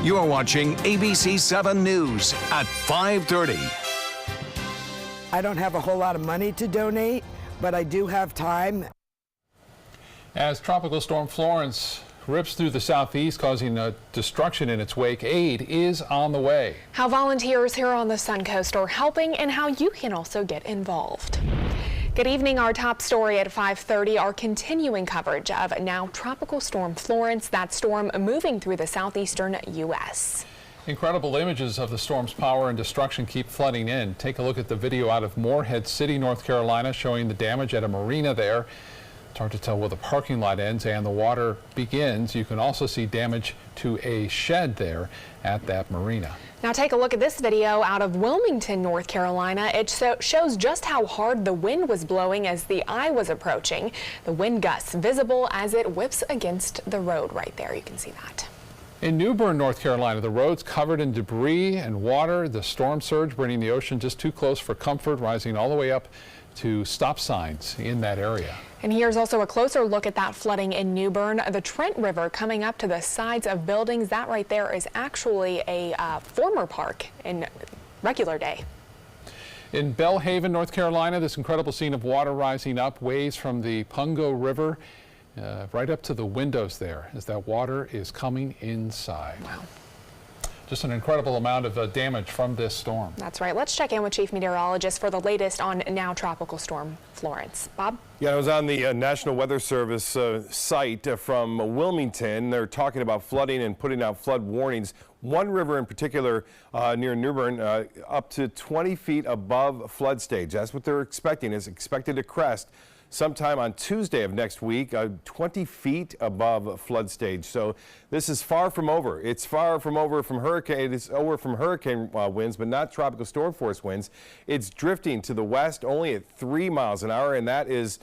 You're watching ABC 7 News at 5:30. I don't have a whole lot of money to donate, but I do have time. As Tropical Storm Florence rips through the southeast, causing destruction in its wake, aid is on the way. How volunteers here on the Suncoast are helping and how you can also get involved. Good evening. Our top story at 5:30, our continuing coverage of now Tropical Storm Florence, that storm moving through the southeastern U.S. Incredible images of the storm's power and destruction keep flooding in. Take a look at the video out of Morehead City, North Carolina, showing the damage at a marina there. It's hard to tell where the parking lot ends and the water begins. You can also see damage to a shed there at that marina. Now take a look at this video out of Wilmington, North Carolina. It shows just how hard the wind was blowing as the eye was approaching. The wind gusts visible as it whips against the road right there. You can see that. In New Bern, North Carolina, the roads covered in debris and water. The storm surge bringing the ocean just too close for comfort, rising all the way up to stop signs in that area. And here's also a closer look at that flooding in New Bern. The Trent River coming up to the sides of buildings. That right there is actually a former park in regular day. In Belhaven, North Carolina, this incredible scene of water rising up, waves from the Pungo River right up to the windows there as that water is coming inside. Wow. Just an incredible amount of damage from this storm. That's right. Let's check in with Chief Meteorologist for the latest on now Tropical Storm Florence. Bob? Yeah, I was on the National Weather Service site from Wilmington. They're talking about flooding and putting out flood warnings. One river in particular near New Bern up to 20 feet above flood stage. That's what they're expecting. It's expected to crest sometime on Tuesday of next week, 20 feet above flood stage. So this is far from over. It's far from over from hurricane. It's over from hurricane winds, but not tropical storm force winds. It's drifting to the west only at 3 miles an hour, and that is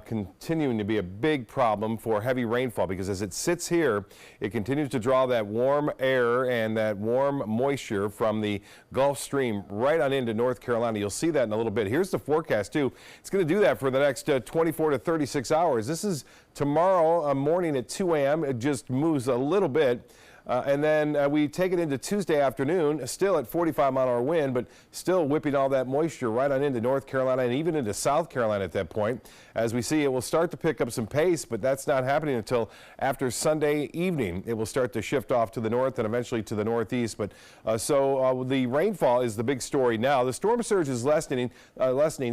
continuing to be a big problem for heavy rainfall because as it sits here, it continues to draw that warm air and that warm moisture from the Gulf Stream right on into North Carolina. You'll see that in a little bit. Here's the forecast too. It's going to do that for the next 24 to 36 hours. This is tomorrow morning at 2 a.m. It just moves a little bit. And then we take it into Tuesday afternoon, still at 45-mile-an-hour wind, but still whipping all that moisture right on into North Carolina and even into South Carolina at that point. As we see, it will start to pick up some pace, but that's not happening until after Sunday evening. It will start to shift off to the north and eventually to the northeast. But the rainfall is the big story now. The storm surge is lessening,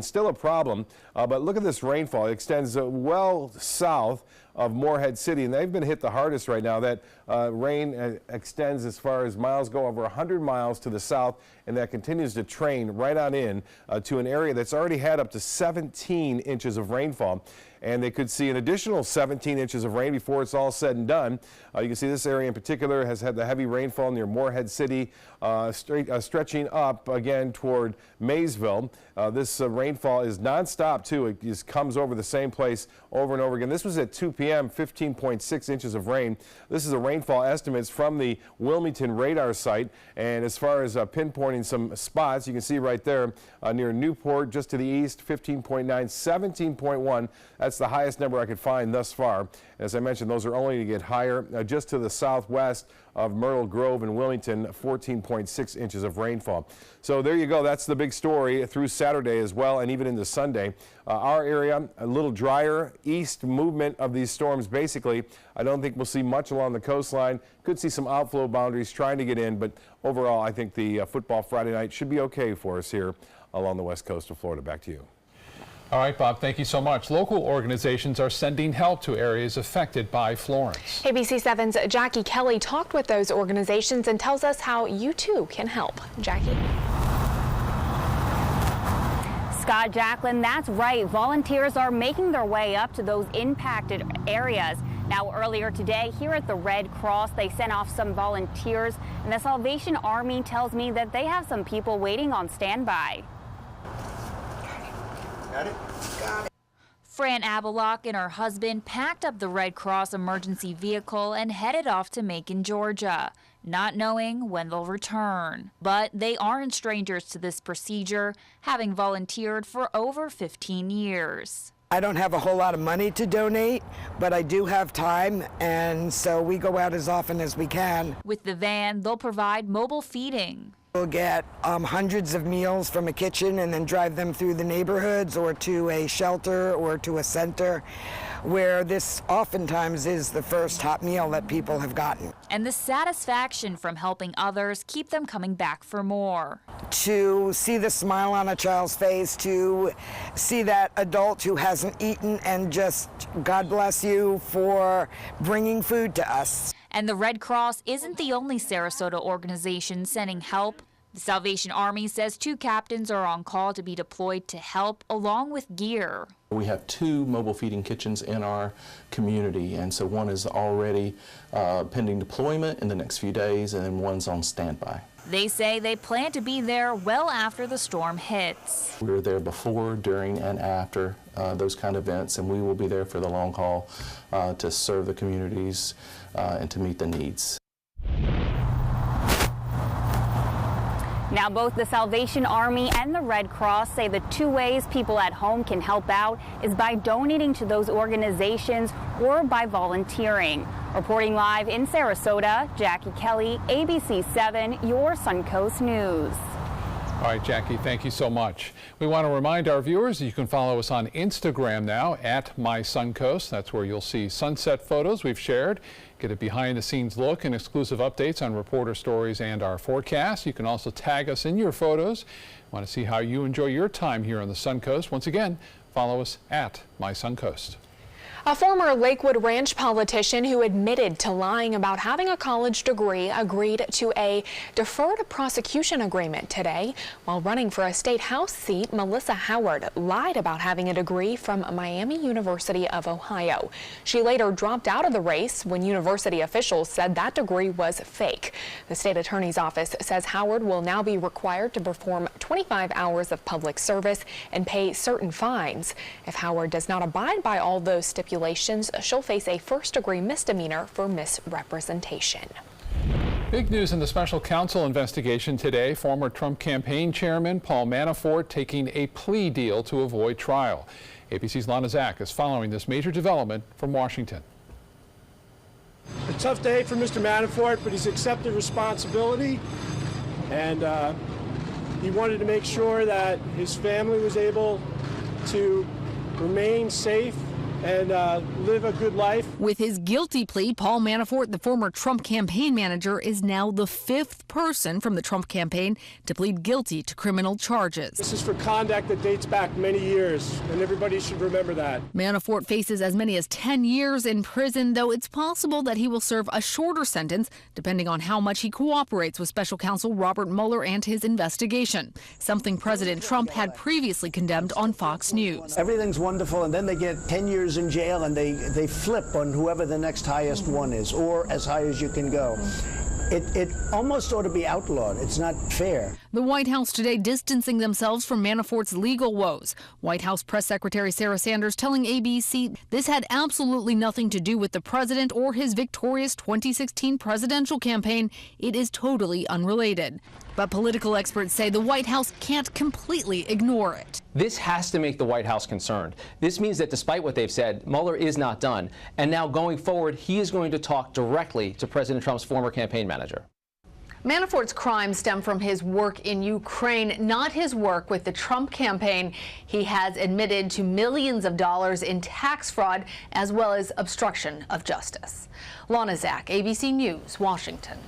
still a problem. But look at this rainfall. It extends well south of Morehead City, and they've been hit the hardest right now. That rain extends as far as miles go over 100 miles to the south, and that continues to train right on in to an area that's already had up to 17 inches of rainfall. And they could see an additional 17 inches of rain before it's all said and done. You can see this area in particular has had the heavy rainfall near Morehead City, stretching up again toward Maysville. This rainfall is nonstop too. It just comes over the same place over and over again. This was at 2 p.m., 15.6 inches of rain. This is the rainfall estimates from the Wilmington radar site. And as far as pinpointing some spots, you can see right there near Newport, just to the east, 15.9, 17.1. That's the highest number I could find thus far. As I mentioned, those are only to get higher. Just to the southwest of Myrtle Grove and Wilmington, 14.6 inches of rainfall. So there you go. That's the big story through Saturday as well, and even into Sunday. Our area, a little drier east movement of these storms. Basically, I don't think we'll see much along the coastline. Could see some outflow boundaries trying to get in, but overall, I think the football Friday night should be okay for us here along the west coast of Florida. Back to you. All right, Bob, thank you so much. Local organizations are sending help to areas affected by Florence. ABC 7's Jackie Kelly talked with those organizations and tells us how you too can help. Jackie. Scott, Jacqueline, that's right. Volunteers are making their way up to those impacted areas. Now, earlier today, here at the Red Cross, they sent off some volunteers, and the Salvation Army tells me that they have some people waiting on standby. Got it? Got it. Fran Abellock and her husband packed up the Red Cross emergency vehicle and headed off to Macon, Georgia, not knowing when they'll return. But they aren't strangers to this procedure, having volunteered for over 15 years. I don't have a whole lot of money to donate, but I do have time, and so we go out as often as we can. With the van, they'll provide mobile feeding. We'll get hundreds of meals from a kitchen and then drive them through the neighborhoods or to a shelter or to a center, where this oftentimes is the first hot meal that people have gotten. And the satisfaction from helping others keep them coming back for more. To see the smile on a child's face, to see that adult who hasn't eaten and just, God bless you for bringing food to us. And the Red Cross isn't the only Sarasota organization sending help. The Salvation Army says 2 captains are on call to be deployed to help, along with gear. We have 2 mobile feeding kitchens in our community, and so one is already pending deployment in the next few days, and then one's on standby. They say they plan to be there well after the storm hits. We were there before, during, and after those kind of events, and we will be there for the long haul to serve the communities and to meet the needs. Now, both the Salvation Army and the Red Cross say the 2 ways people at home can help out is by donating to those organizations or by volunteering. Reporting live in Sarasota, Jackie Kelly, ABC 7, your Suncoast News. All right, Jackie, thank you so much. We want to remind our viewers you can follow us on Instagram now at MySuncoast. That's where you'll see sunset photos we've shared, get a behind-the-scenes look and exclusive updates on reporter stories and our forecast. You can also tag us in your photos. Want to see how you enjoy your time here on the Suncoast? Once again, follow us at MySuncoast. A former Lakewood Ranch politician who admitted to lying about having a college degree agreed to a deferred prosecution agreement today. While running for a state house seat, Melissa Howard lied about having a degree from Miami University of Ohio. She later dropped out of the race when university officials said that degree was fake. The state attorney's office says Howard will now be required to perform 25 hours of public service and pay certain fines. If Howard does not abide by all those stipulations, she'll face a first-degree misdemeanor for misrepresentation. Big news in the special counsel investigation today. Former Trump campaign chairman Paul Manafort taking a plea deal to avoid trial. ABC's Lana Zach is following this major development from Washington. A tough day for Mr. Manafort, but he's accepted responsibility, and he wanted to make sure that his family was able to remain safe and live a good life. With his guilty plea, Paul Manafort, the former Trump campaign manager, is now the 5th person from the Trump campaign to plead guilty to criminal charges. This is for conduct that dates back many years, and everybody should remember that. Manafort faces as many as 10 years in prison, though it's possible that he will serve a shorter sentence, depending on how much he cooperates with special counsel Robert Mueller and his investigation, something President Trump had previously condemned on Fox News. Everything's wonderful, and then they get 10 years in jail, and they flip on whoever the next highest one is, or as high as you can go. It almost ought to be outlawed. It's not fair. The White House today distancing themselves from Manafort's legal woes. White House Press Secretary Sarah Sanders telling ABC this had absolutely nothing to do with the president or his victorious 2016 presidential campaign. It is totally unrelated. But political experts say the White House can't completely ignore it. This has to make the White House concerned. This means that despite what they've said, Mueller is not done. And now going forward, he is going to talk directly to President Trump's former campaign manager. Manafort's crimes stem from his work in Ukraine, not his work with the Trump campaign. He has admitted to millions of dollars in tax fraud as well as obstruction of justice. Lana Zach, ABC News, Washington.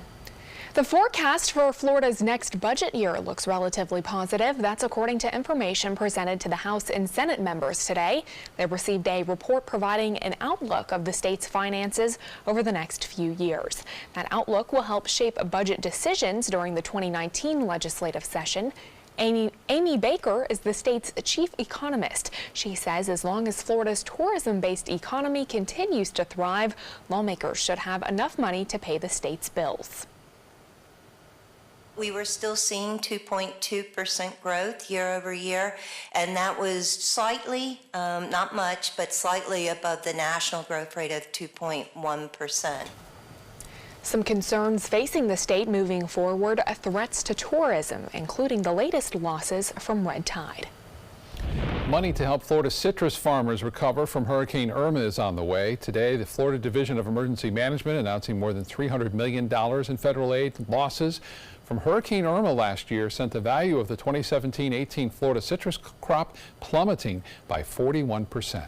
The forecast for Florida's next budget year looks relatively positive. That's according to information presented to the House and Senate members today. They received a report providing an outlook of the state's finances over the next few years. That outlook will help shape budget decisions during the 2019 legislative session. Amy Baker is the state's chief economist. She says as long as Florida's tourism-based economy continues to thrive, lawmakers should have enough money to pay the state's bills. We were still seeing 2.2% growth year over year, and that was slightly, not much, but slightly above the national growth rate of 2.1%. Some concerns facing the state moving forward are threats to tourism, including the latest losses from red tide. Money to help Florida citrus farmers recover from Hurricane Irma is on the way. Today, the Florida Division of Emergency Management announcing more than $300 million in federal aid. Losses from Hurricane Irma last year sent the value of the 2017-18 Florida citrus crop plummeting by 41%.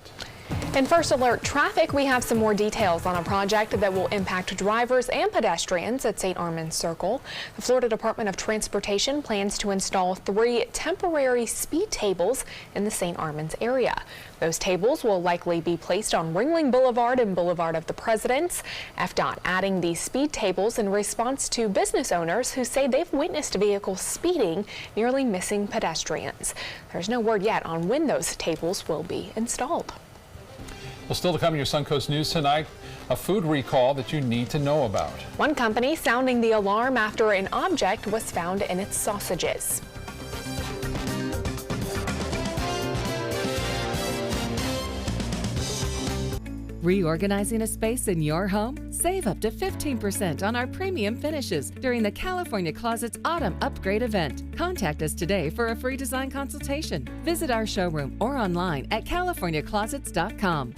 In First Alert Traffic, we have some more details on a project that will impact drivers and pedestrians at St. Armand's Circle. The Florida Department of Transportation plans to install 3 temporary speed tables in the St. Armand's area. Those tables will likely be placed on Ringling Boulevard and Boulevard of the Presidents. FDOT adding these speed tables in response to business owners who say they've witnessed vehicles speeding, nearly missing pedestrians. There's no word yet on when those tables will be installed. Well, still to come in your Suncoast News tonight, a food recall that you need to know about. One company sounding the alarm after an object was found in its sausages. Reorganizing a space in your home? Save up to 15% on our premium finishes during the California Closets Autumn Upgrade event. Contact us today for a free design consultation. Visit our showroom or online at californiaclosets.com.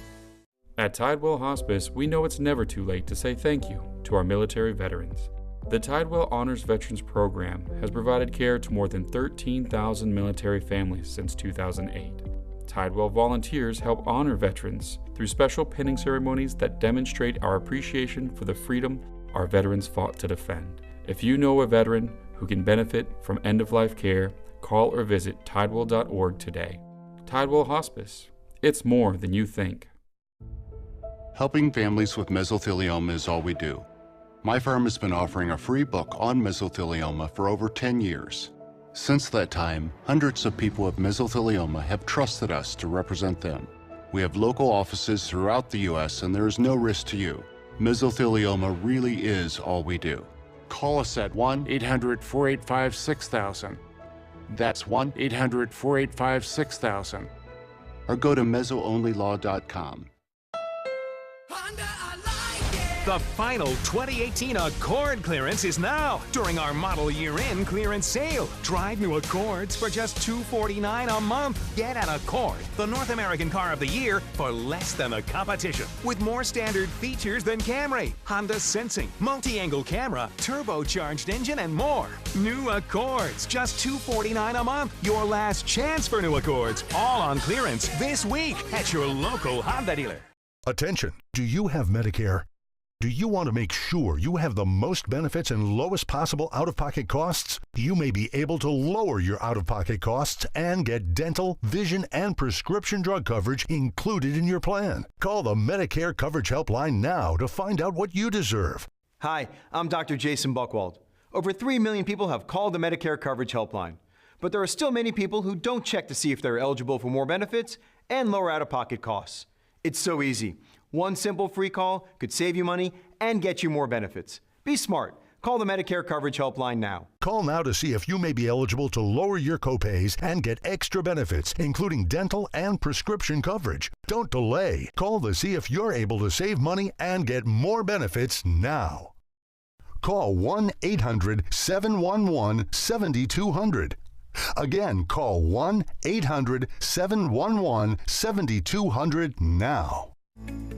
At Tidewell Hospice, we know it's never too late to say thank you to our military veterans. The Tidewell Honors Veterans Program has provided care to more than 13,000 military families since 2008. Tidewell volunteers help honor veterans through special pinning ceremonies that demonstrate our appreciation for the freedom our veterans fought to defend. If you know a veteran who can benefit from end-of-life care, call or visit tidewell.org today. Tidewell Hospice. It's more than you think. Helping families with mesothelioma is all we do. My firm has been offering a free book on mesothelioma for over 10 years. Since that time, hundreds of people with mesothelioma have trusted us to represent them. We have local offices throughout the U.S. and there is no risk to you. Mesothelioma really is all we do. Call us at 1-800-485-6000. That's 1-800-485-6000. Or go to mesoonlylaw.com. The final 2018 Accord clearance is now during our model year-end clearance sale. Drive new Accords for just $249 a month. Get an Accord, the North American car of the year, for less than the competition. With more standard features than Camry, Honda Sensing, multi-angle camera, turbocharged engine, and more. New Accords, just $249 a month. Your last chance for new Accords, all on clearance this week at your local Honda dealer. Attention, do you have Medicare? Do you want to make sure you have the most benefits and lowest possible out-of-pocket costs? You may be able to lower your out-of-pocket costs and get dental, vision, and prescription drug coverage included in your plan. Call the Medicare Coverage Helpline now to find out what you deserve. Hi, I'm Dr. Jason Buchwald. Over 3 million people have called the Medicare Coverage Helpline, but there are still many people who don't check to see if they're eligible for more benefits and lower out-of-pocket costs. It's so easy. One simple free call could save you money and get you more benefits. Be smart. Call the Medicare Coverage Helpline now. Call now to see if you may be eligible to lower your copays and get extra benefits, including dental and prescription coverage. Don't delay. Call to see if you're able to save money and get more benefits now. Call 1-800-711-7200. Again, call 1-800-711-7200 now.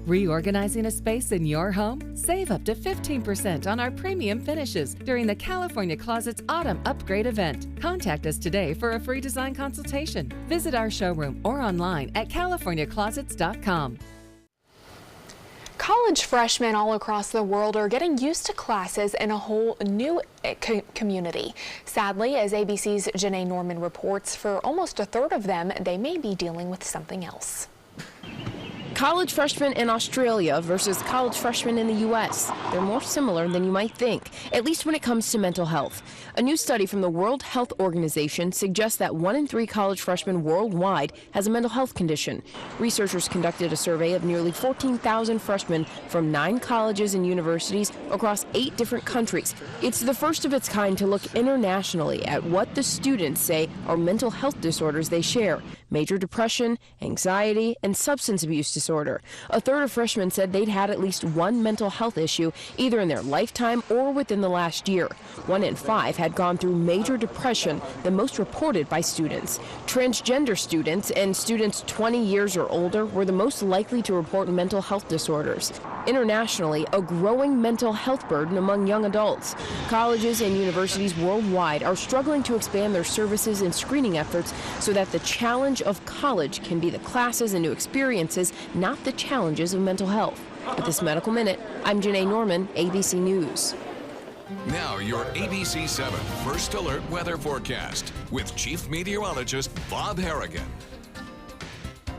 Reorganizing a space in your home? Save up to 15% on our premium finishes during the California Closets Autumn Upgrade event. Contact us today for a free design consultation. Visit our showroom or online at californiaclosets.com. College freshmen all across the world are getting used to classes in a whole new community. Sadly, as ABC's Janae Norman reports, for almost a third of them, they may be dealing with something else. College freshmen in Australia versus college freshmen in the U.S. They're more similar than you might think, at least when it comes to mental health. A new study from the World Health Organization suggests that 1 in 3 college freshmen worldwide has a mental health condition. Researchers conducted a survey of nearly 14,000 freshmen from 9 colleges and universities across 8 different countries. It's the first of its kind to look internationally at what the students say are mental health disorders they share. major depression, anxiety, and substance abuse disorder. A third of freshmen said they'd had at least one mental health issue either in their lifetime or within the last year. 1 in 5 had gone through major depression, the most reported by students. Transgender students and students 20 years or older were the most likely to report mental health disorders. Internationally, a growing mental health burden among young adults. Colleges and universities worldwide are struggling to expand their services and screening efforts so that the challenge of college can be the classes and new experiences, not the challenges of mental health. At this Medical Minute, I'm Janae Norman, ABC News. Now your ABC 7 First Alert weather forecast with Chief Meteorologist Bob Harrigan.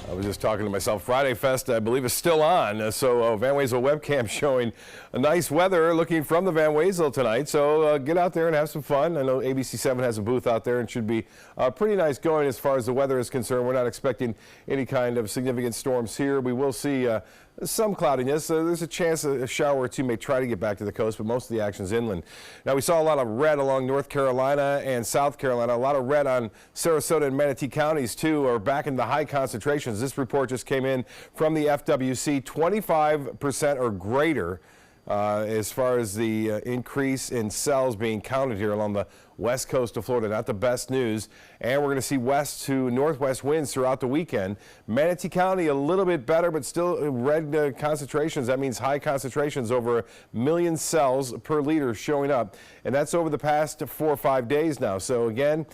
I was just talking to myself. Friday Fest, I believe, is still on. So Van Wezel webcam showing a nice weather looking from the Van Wezel tonight. So get out there and have some fun. I know ABC 7 has a booth out there and should be pretty nice going as far as the weather is concerned. We're not expecting any kind of significant storms here. We will see some cloudiness. There's a chance a shower or two may try to get back to the coast, but most of the action's inland. Now, we saw a lot of red along North Carolina and South Carolina. A lot of red on Sarasota and Manatee counties, too, are back in the high concentrations. This report just came in from the FWC, 25% or greater as far as the increase in cells being counted here along the west coast of Florida. Not the best news. And we're going to see west to northwest winds throughout the weekend. Manatee County a little bit better, but still red concentrations. That means high concentrations, over 1 million cells per liter showing up. And that's over the past 4 or 5 days now. So again,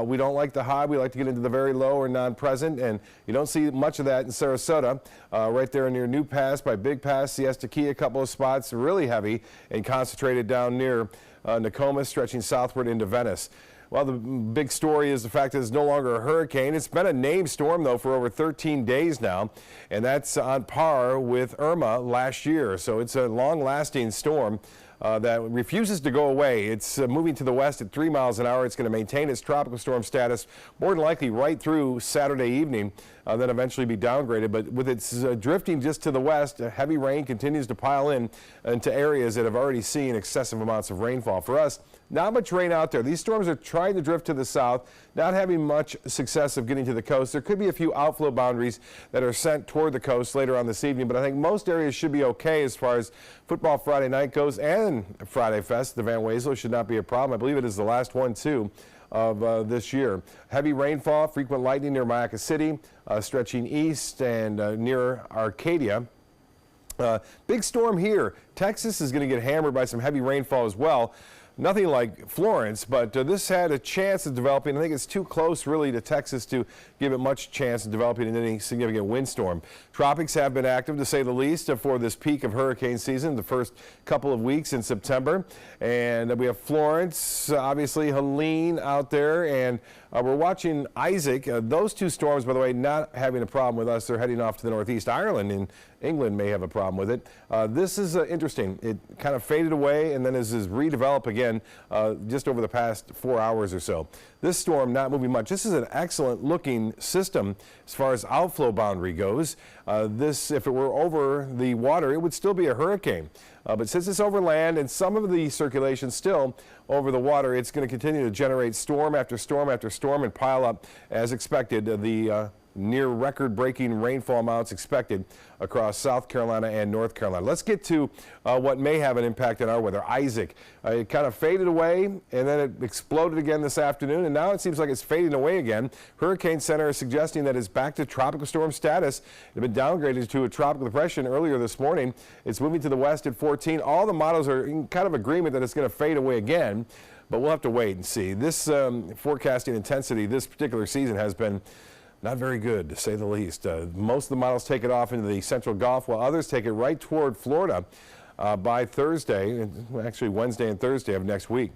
we don't like the high. We like to get into the very low or non-present. And you don't see much of that in Sarasota. Right there near New Pass by Big Pass, Siesta Key, a couple of spots really heavy and concentrated down near Nokomis, stretching southward into Venice. Well, the big story is the fact that it's no longer a hurricane. It's been a named storm, though, for over 13 days now, and that's on par with Irma last year. So it's a long-lasting storm that refuses to go away. It's moving to the west at 3 miles an hour. It's going to maintain its tropical storm status more than likely right through Saturday evening, then eventually be downgraded. But with its drifting just to the west, heavy rain continues to pile in into areas that have already seen excessive amounts of rainfall. For us, not much rain out there. These storms are trying to drift to the south, not having much success of getting to the coast. There could be a few outflow boundaries that are sent toward the coast later on this evening, but I think most areas should be okay as far as Football Friday night goes, and Friday Fest. The Van Wezel should not be a problem. I believe it is the last one, too, of this year. Heavy rainfall, frequent lightning near Mayaca City, stretching east and near Arcadia. Big storm here. Texas is going to get hammered by some heavy rainfall as well. Nothing like Florence, but this had a chance of developing. I think it's too close, really, to Texas to give it much chance of developing into any significant windstorm. Tropics have been active, to say the least, for this peak of hurricane season, the first couple of weeks in September. And we have Florence, obviously Helene out there, and we're watching Isaac. Those two storms, by the way, not having a problem with us. They're heading off to the northeast. Ireland in England may have a problem with it. This is interesting. It kind of faded away and then is redeveloped again just over the past 4 hours or so. This storm not moving much. This is an excellent looking system as far as outflow boundary goes. This, if it were over the water, it would still be a hurricane. But since it's over land and some of the circulation still over the water, it's going to continue to generate storm after storm after storm and pile up as expected. The near record-breaking rainfall amounts expected across South Carolina and North Carolina. Let's get to what may have an impact on our weather. Isaac, it kind of faded away and then it exploded again this afternoon, and now it seems like it's fading away again. Hurricane Center is suggesting that it's back to tropical storm status. It had been downgraded to a tropical depression earlier this morning. It's moving to the west at 14. All the models are in kind of agreement that it's going to fade away again, but we'll have to wait and see. This forecasting intensity this particular season has been not very good, to say the least. Most of the models take it off into the central Gulf, while others take it right toward Florida by Thursday, actually Wednesday and Thursday of next week.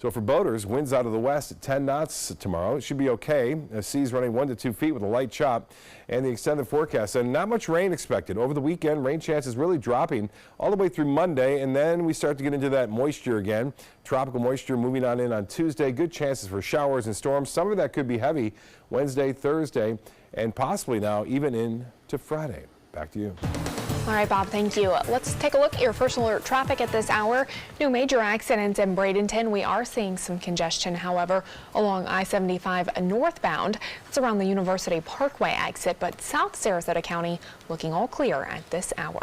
So for boaters, winds out of the west at 10 knots tomorrow. It should be okay. Seas running 1 to 2 feet with a light chop, and the extended forecast. And not much rain expected. Over the weekend, rain chances really dropping all the way through Monday, and then we start to get into that moisture again. Tropical moisture moving on in on Tuesday. Good chances for showers and storms. Some of that could be heavy Wednesday, Thursday, and possibly now even into Friday. Back to you. All right, Bob, thank you. Let's take a look at your first alert traffic at this hour. No major accidents in Bradenton. We are seeing some congestion, however, along I-75 northbound. It's around the University Parkway exit, but South Sarasota County looking all clear at this hour.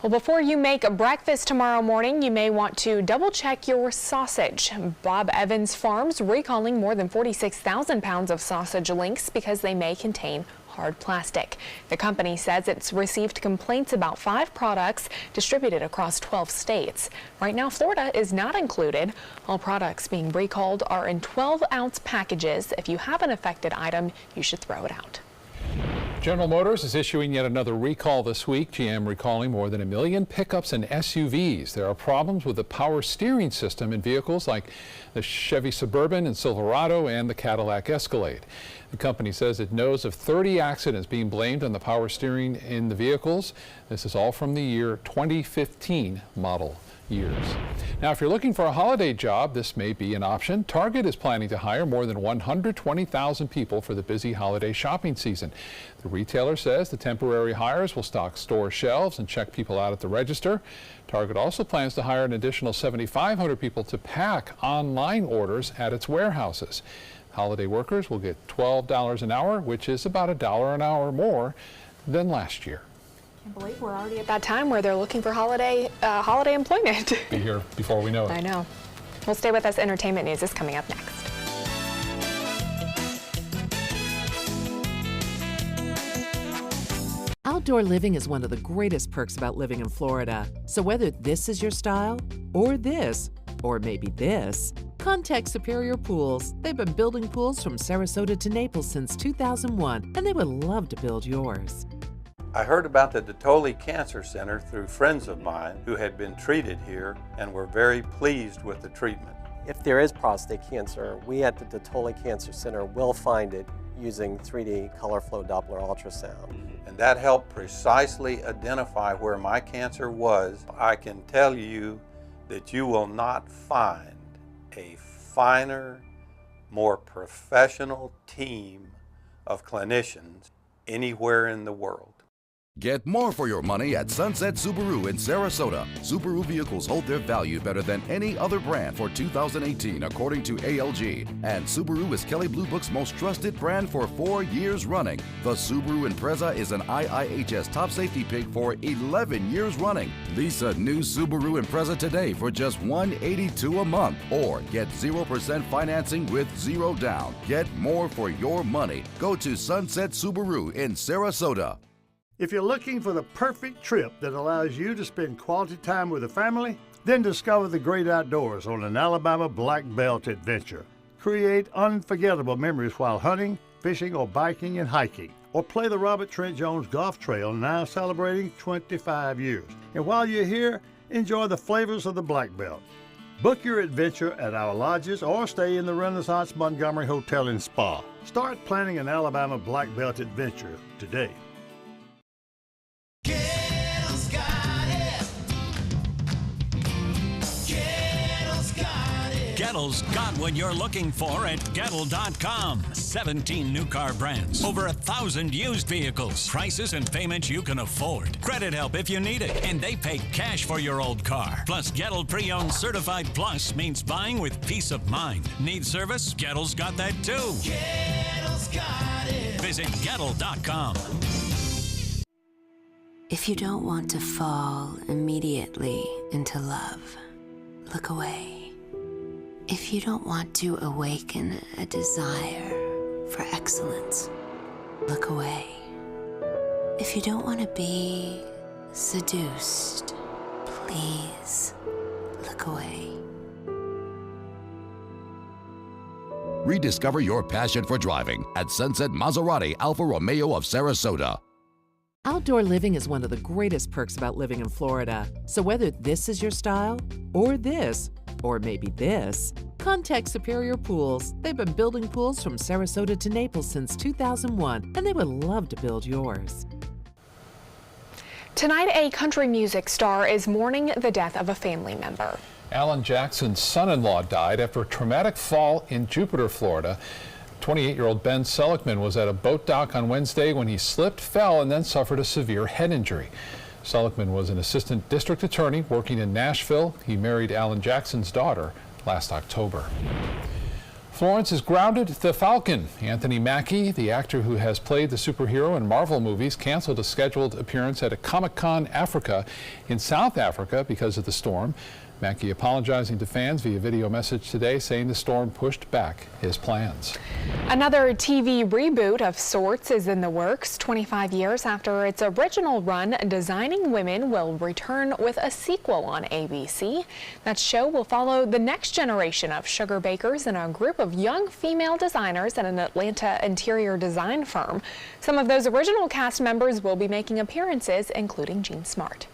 Well, before you make breakfast tomorrow morning, you may want to double check your sausage. Bob Evans Farms recalling more than 46,000 pounds of sausage links because they may contain hard plastic. The company says it's received complaints about 5 products distributed across 12 states. Right now, Florida is not included. All products being recalled are in 12-ounce packages. If you have an affected item, you should throw it out. General Motors is issuing yet another recall this week. GM recalling more than 1 million pickups and SUVs. There are problems with the power steering system in vehicles like the Chevy Suburban and Silverado and the Cadillac Escalade. The company says it knows of 30 accidents being blamed on the power steering in the vehicles. This is all from the year 2015 model years. Now, if you're looking for a holiday job, this may be an option. Target is planning to hire more than 120,000 people for the busy holiday shopping season. The retailer says the temporary hires will stock store shelves and check people out at the register. Target also plans to hire an additional 7,500 people to pack online orders at its warehouses. Holiday workers will get $12 an hour, which is about $1 an hour more than last year. I believe we're already at that time where they're looking for holiday employment. Be here before we know it. I know. Well, stay with us. Entertainment news is coming up next. Outdoor living is one of the greatest perks about living in Florida. So whether this is your style, or this, or maybe this, contact Superior Pools. They've been building pools from Sarasota to Naples since 2001, and they would love to build yours. I heard about the Dotole Cancer Center through friends of mine who had been treated here and were very pleased with the treatment. If there is prostate cancer, we at the Dotole Cancer Center will find it using 3D color flow Doppler ultrasound. And that helped precisely identify where my cancer was. I can tell you that you will not find a finer, more professional team of clinicians anywhere in the world. Get more for your money at Sunset Subaru in Sarasota. Subaru vehicles hold their value better than any other brand for 2018, according to ALG. And Subaru is Kelley Blue Book's most trusted brand for 4 years running. The Subaru Impreza is an IIHS top safety pick for 11 years running. Lease a new Subaru Impreza today for just $182 a month, or get 0% financing with 0 down. Get more for your money. Go to Sunset Subaru in Sarasota. If you're looking for the perfect trip that allows you to spend quality time with the family, then discover the great outdoors on an Alabama Black Belt adventure. Create unforgettable memories while hunting, fishing, or biking and hiking. Or play the Robert Trent Jones Golf Trail, now celebrating 25 years. And while you're here, enjoy the flavors of the Black Belt. Book your adventure at our lodges or stay in the Renaissance Montgomery Hotel and Spa. Start planning an Alabama Black Belt adventure today. Gettle's got what you're looking for at Gettle.com. 17 new car brands, over 1,000 used vehicles, prices and payments you can afford. Credit help if you need it, and they pay cash for your old car. Plus, Gettle Pre-Owned Certified Plus means buying with peace of mind. Need service? Gettle's got that too. Gettle's got it. Visit Gettle.com. If you don't want to fall immediately into love, look away. If you don't want to awaken a desire for excellence, look away. If you don't want to be seduced, please look away. Rediscover your passion for driving at Sunset Maserati Alfa Romeo of Sarasota. Outdoor living is one of the greatest perks about living in Florida. So whether this is your style, or this, or maybe this, contact Superior Pools. They've been building pools from Sarasota to Naples since 2001, and they would love to build yours. Tonight, a country music star is mourning the death of a family member. Alan Jackson's son-in-law died after a traumatic fall in Jupiter, Florida. 28-year-old Ben Seligman was at a boat dock on Wednesday when he slipped, fell, and then suffered a severe head injury. Seligman was an assistant district attorney working in Nashville. He married Alan Jackson's daughter last October. Florence is grounded the Falcon. Anthony Mackie, the actor who has played the superhero in Marvel movies, canceled a scheduled appearance at a Comic-Con Africa in South Africa because of the storm. Mackie apologizing to fans via video message today, saying the storm pushed back his plans. Another TV reboot of sorts is in the works. 25 years after its original run, Designing Women will return with a sequel on ABC. That show will follow the next generation of sugar bakers and a group of young female designers at an Atlanta interior design firm. Some of those original cast members will be making appearances, including Jean Smart.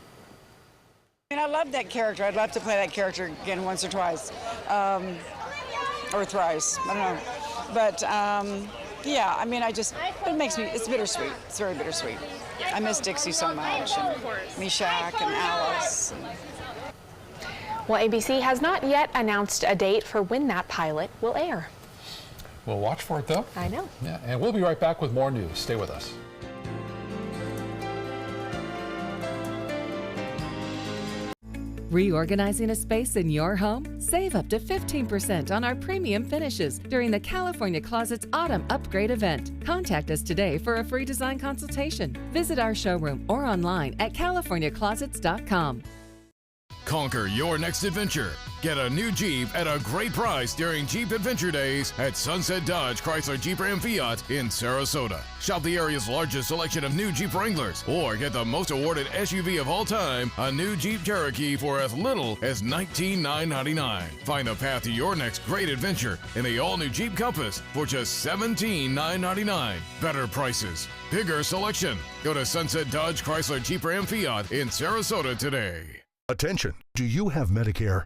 I love that character. I'd love to play that character again once or twice, or thrice. I don't know. But yeah, I mean, it makes me, it's bittersweet. It's very bittersweet. I miss Dixie so much, and Meshack and Alice. Well, ABC has not yet announced a date for when that pilot will air. We'll watch for it, though. I know. Yeah, and we'll be right back with more news. Stay with us. Reorganizing a space in your home? Save up to 15% on our premium finishes during the California Closets Autumn Upgrade event. Contact us today for a free design consultation. Visit our showroom or online at californiaclosets.com. Conquer your next adventure. Get a new Jeep at a great price during Jeep Adventure Days at Sunset Dodge Chrysler Jeep Ram Fiat in Sarasota. Shop the area's largest selection of new Jeep Wranglers, or get the most awarded SUV of all time, a new Jeep Cherokee, for as little as $19,999. Find the path to your next great adventure in the all-new Jeep Compass for just $17,999. Better prices, bigger selection. Go to Sunset Dodge Chrysler Jeep Ram Fiat in Sarasota today. Attention, do you have Medicare?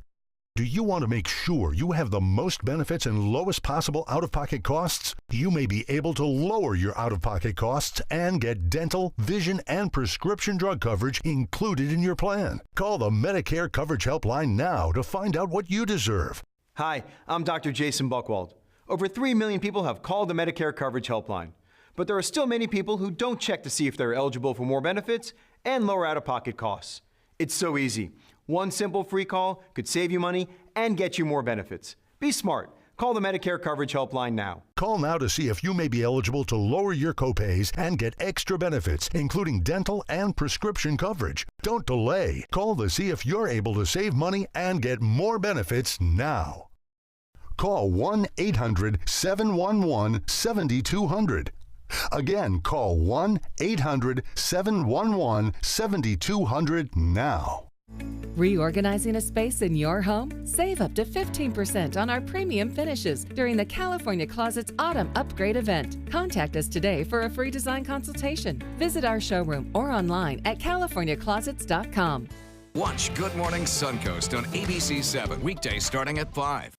Do you want to make sure you have the most benefits and lowest possible out-of-pocket costs? You may be able to lower your out-of-pocket costs and get dental, vision, and prescription drug coverage included in your plan. Call the Medicare Coverage Helpline now to find out what you deserve. Hi, I'm Dr. Jason Buchwald. Over 3 million people have called the Medicare Coverage Helpline, but there are still many people who don't check to see if they're eligible for more benefits and lower out-of-pocket costs. It's so easy. One simple free call could save you money and get you more benefits. Be smart. Call the Medicare Coverage Helpline now. Call now to see if you may be eligible to lower your copays and get extra benefits, including dental and prescription coverage. Don't delay. Call to see if you're able to save money and get more benefits now. Call 1-800-711-7200. Again, call 1-800-711-7200 now. Reorganizing a space in your home? Save up to 15% on our premium finishes during the California Closets Autumn Upgrade event. Contact us today for a free design consultation. Visit our showroom or online at californiaclosets.com. Watch Good Morning Suncoast on ABC 7, weekdays starting at 5.